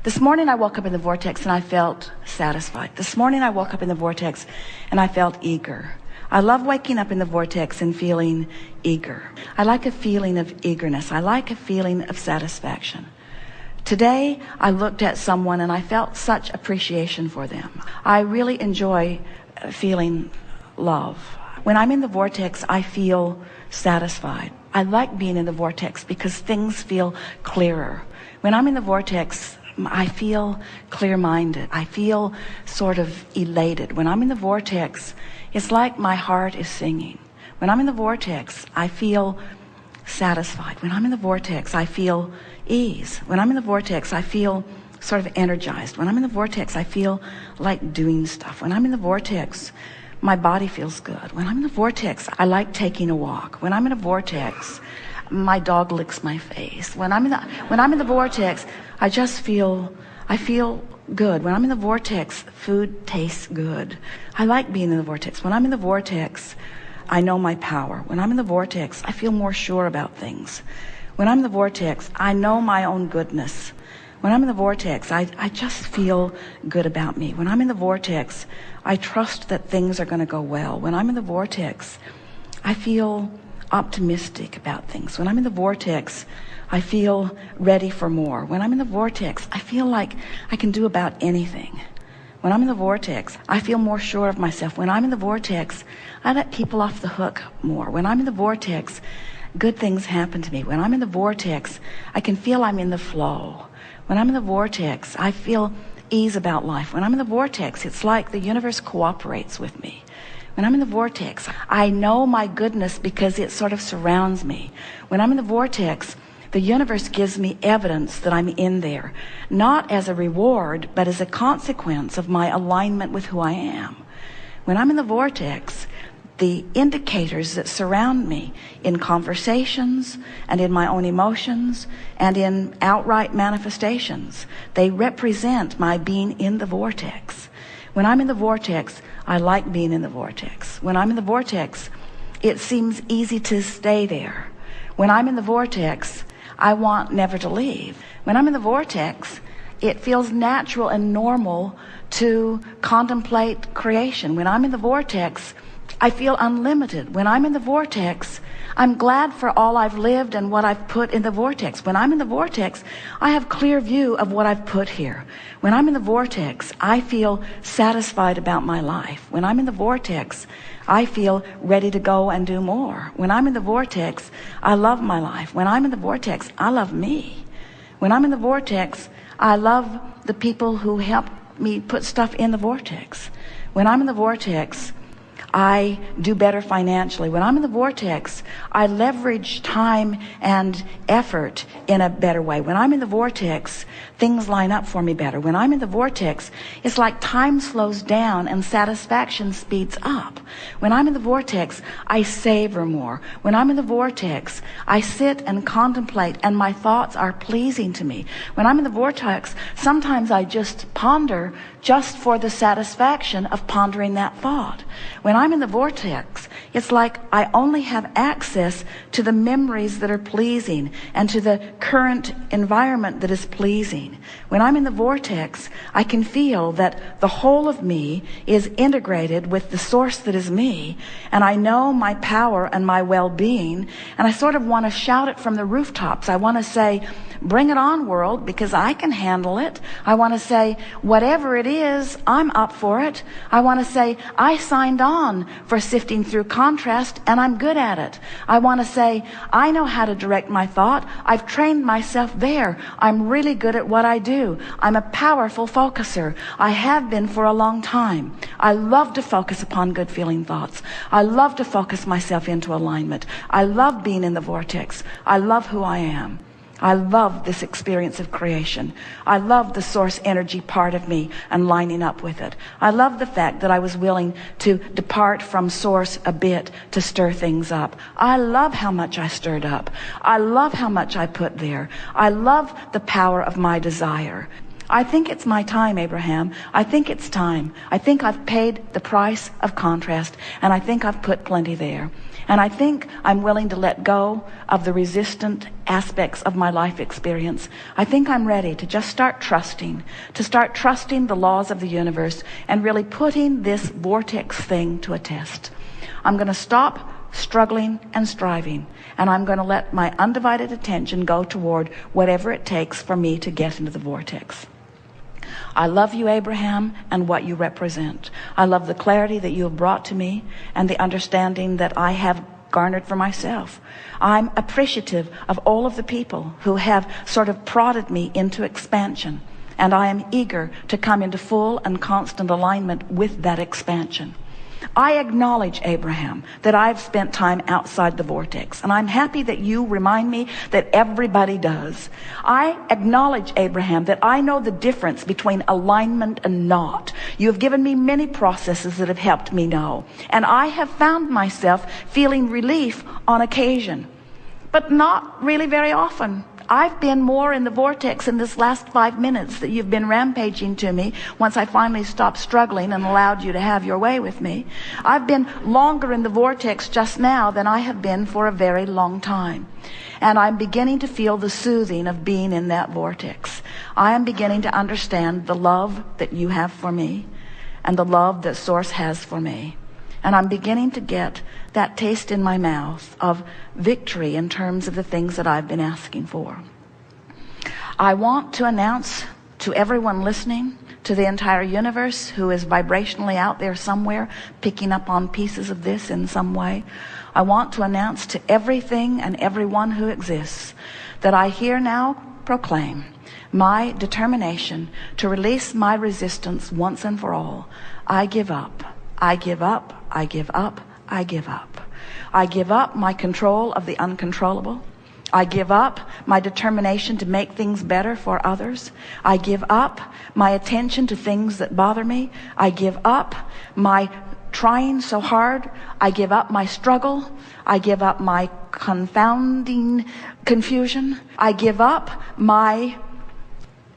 This morning I woke up in the vortex and I felt satisfied. This morning I woke up in the vortex and I felt eager. I love waking up in the vortex and feeling eager. I like a feeling of eagerness. I like a feeling of satisfaction. Today I looked at someone and I felt such appreciation for them. I really enjoy feeling love. When I'm in the vortex, I feel satisfied. I like being in the vortex because things feel clearer. When I'm in the vortex, I feel clear-minded. I feel sort of elated. When I'm in the vortex, it's like my heart is singing. When I'm in the vortex, I feel satisfied. When I'm in the vortex, I feel ease. When I'm in the vortex, I feel sort of energized. When I'm in the vortex, I feel like doing stuff. When I'm in the vortex, my body feels good. When I'm in the vortex, I like taking a walk. When I'm in a vortex, my dog licks my face. When I'm in the vortex, I feel good. When I'm in the vortex, food tastes good. I like being in the vortex. When I'm in the vortex, I know my power. When I'm in the vortex, I feel more sure about things. When I'm in the vortex, I know my own goodness. When I'm in the vortex, I just feel good about me. When I'm in the vortex, I trust that things are going to go well. When I'm in the vortex, I feel optimistic about things. When I'm in the vortex, I feel ready for more. When I'm in the vortex, I feel like I can do about anything. When I'm in the vortex, I feel more sure of myself. When I'm in the vortex, I let people off the hook more. When I'm in the vortex, good things happen to me. When I'm in the vortex, I can feel I'm in the flow. When I'm in the vortex, I feel ease about life. When I'm in the vortex, it's like the universe cooperates with me. When I'm in the vortex, I know my goodness because it sort of surrounds me. When I'm in the vortex, the universe gives me evidence that I'm in there, not as a reward, but as a consequence of my alignment with who I am. When I'm in the vortex, the indicators that surround me in conversations and in my own emotions and in outright manifestations, they represent my being in the vortex. When I'm in the vortex, I like being in the vortex. When I'm in the vortex, it seems easy to stay there. When I'm in the vortex, I want never to leave. When I'm in the vortex, it feels natural and normal to contemplate creation. When I'm in the vortex, I feel unlimited. When I'm in the vortex, I'm glad for all I've lived and what I've put in the vortex. When I'm in the vortex, I have clear view of what I've put here. When I'm in the vortex, I feel satisfied about my life. When I'm in the vortex, I feel ready to go and do more. When I'm in the vortex, I love my life. When I'm in the vortex, I love me. When I'm in the vortex, I love the people who help me put stuff in the vortex. When I'm in the vortex, I do better financially. When I'm in the vortex, I leverage time and effort in a better way. When I'm in the vortex, things line up for me better. When I'm in the vortex, it's like time slows down and satisfaction speeds up. When I'm in the vortex, I savor more. When I'm in the vortex, I sit and contemplate and my thoughts are pleasing to me. When I'm in the vortex, sometimes I just ponder just for the satisfaction of pondering that thought. When I'm in the vortex, it's like I only have access to the memories that are pleasing and to the current environment that is pleasing. When I'm in the vortex, I can feel that the whole of me is integrated with the source that is me, and I know my power and my well-being, and I sort of want to shout it from the rooftops. I want to say, bring it on, world, because I can handle it. I want to say, whatever it is, I'm up for it. I want to say, I signed on for sifting through contrast, and I'm good at it. I want to say, I know how to direct my thought. I've trained myself there. I'm really good at what I do. I'm a powerful focuser. I have been for a long time. I love to focus upon good feeling thoughts. I love to focus myself into alignment. I love being in the vortex. I love who I am. I love this experience of creation. I love the source energy part of me and lining up with it. I love the fact that I was willing to depart from source a bit to stir things up. I love how much I stirred up. I love how much I put there. I love the power of my desire. I think it's my time, Abraham. I think it's time. I think I've paid the price of contrast, and I think I've put plenty there. And I think I'm willing to let go of the resistant aspects of my life experience. I think I'm ready to just start trusting the laws of the universe and really putting this vortex thing to a test. I'm going to stop struggling and striving, and I'm going to let my undivided attention go toward whatever it takes for me to get into the vortex. I love you, Abraham, and what you represent. I love the clarity that you have brought to me and the understanding that I have garnered for myself. I'm appreciative of all of the people who have sort of prodded me into expansion, and I am eager to come into full and constant alignment with that expansion. I acknowledge, Abraham, that I've spent time outside the vortex, and I'm happy that you remind me that everybody does. I acknowledge, Abraham, that I know the difference between alignment and not. You have given me many processes that have helped me know, and I have found myself feeling relief on occasion, but not really very often. I've been more in the vortex in this last 5 minutes that you've been rampaging to me once I finally stopped struggling and allowed you to have your way with me. I've been longer in the vortex just now than I have been for a very long time. And I'm beginning to feel the soothing of being in that vortex. I am beginning to understand the love that you have for me and the love that Source has for me. And I'm beginning to get that taste in my mouth of victory in terms of the things that I've been asking for. I want to announce to everyone listening, to the entire universe who is vibrationally out there somewhere, picking up on pieces of this in some way. I want to announce to everything and everyone who exists that I here now proclaim my determination to release my resistance once and for all. I give up. I give up. I give up. I give up. I give up my control of the uncontrollable. I give up my determination to make things better for others. I give up my attention to things that bother me. I give up my trying so hard. I give up my struggle. I give up my confounding confusion. I give up my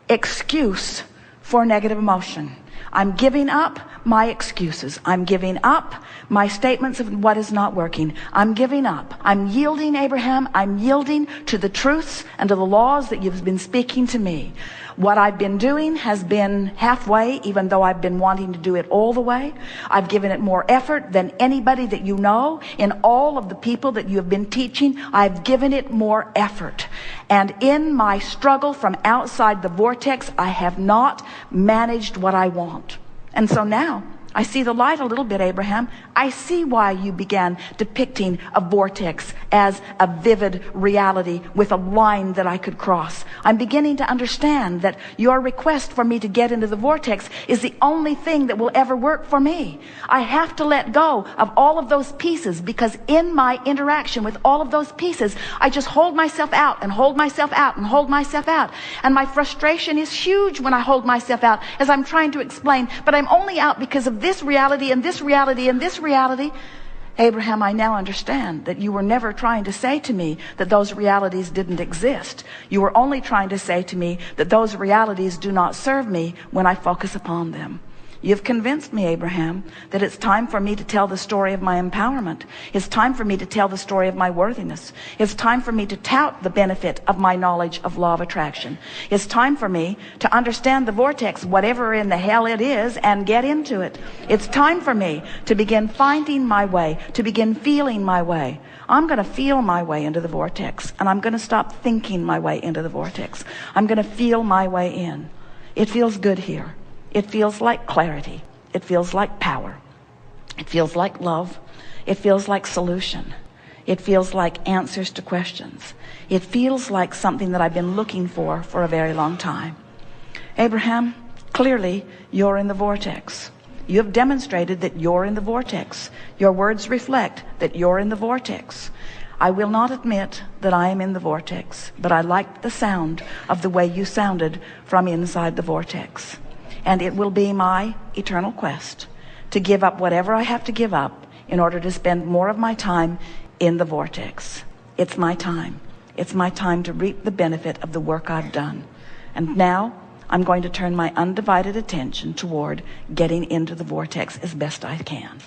excuse for negative emotion. I'm giving up my excuses. I'm giving up my statements of what is not working. I'm giving up. I'm yielding, Abraham. I'm yielding to the truths and to the laws that you've been speaking to me. What I've been doing has been halfway, even though I've been wanting to do it all the way. I've given it more effort than anybody that you know. In all of the people that you have been teaching, I've given it more effort. And in my struggle from outside the vortex, I have not managed what I want. And so now I see the light a little bit, Abraham. I see why you began depicting a vortex as a vivid reality with a line that I could cross. I'm beginning to understand that your request for me to get into the vortex is the only thing that will ever work for me. I have to let go of all of those pieces, because in my interaction with all of those pieces, I just hold myself out and hold myself out and hold myself out. And my frustration is huge when I hold myself out, as I'm trying to explain, but I'm only out because of this reality and this reality and this reality. Abraham, I now understand that you were never trying to say to me that those realities didn't exist. You were only trying to say to me that those realities do not serve me when I focus upon them. You've convinced me, Abraham, that it's time for me to tell the story of my empowerment. It's time for me to tell the story of my worthiness. It's time for me to tout the benefit of my knowledge of law of attraction. It's time for me to understand the vortex, whatever in the hell it is, and get into it. It's time for me to begin finding my way, to begin feeling my way. I'm going to feel my way into the vortex, and I'm going to stop thinking my way into the vortex. I'm going to feel my way in. It feels good here. It feels like clarity. It feels like power. It feels like love. It feels like solution. It feels like answers to questions. It feels like something that I've been looking for a very long time. Abraham, clearly you're in the vortex. You have demonstrated that you're in the vortex. Your words reflect that you're in the vortex. I will not admit that I am in the vortex, but I like the sound of the way you sounded from inside the vortex. And it will be my eternal quest to give up whatever I have to give up in order to spend more of my time in the vortex. It's my time. It's my time to reap the benefit of the work I've done. And now I'm going to turn my undivided attention toward getting into the vortex as best I can.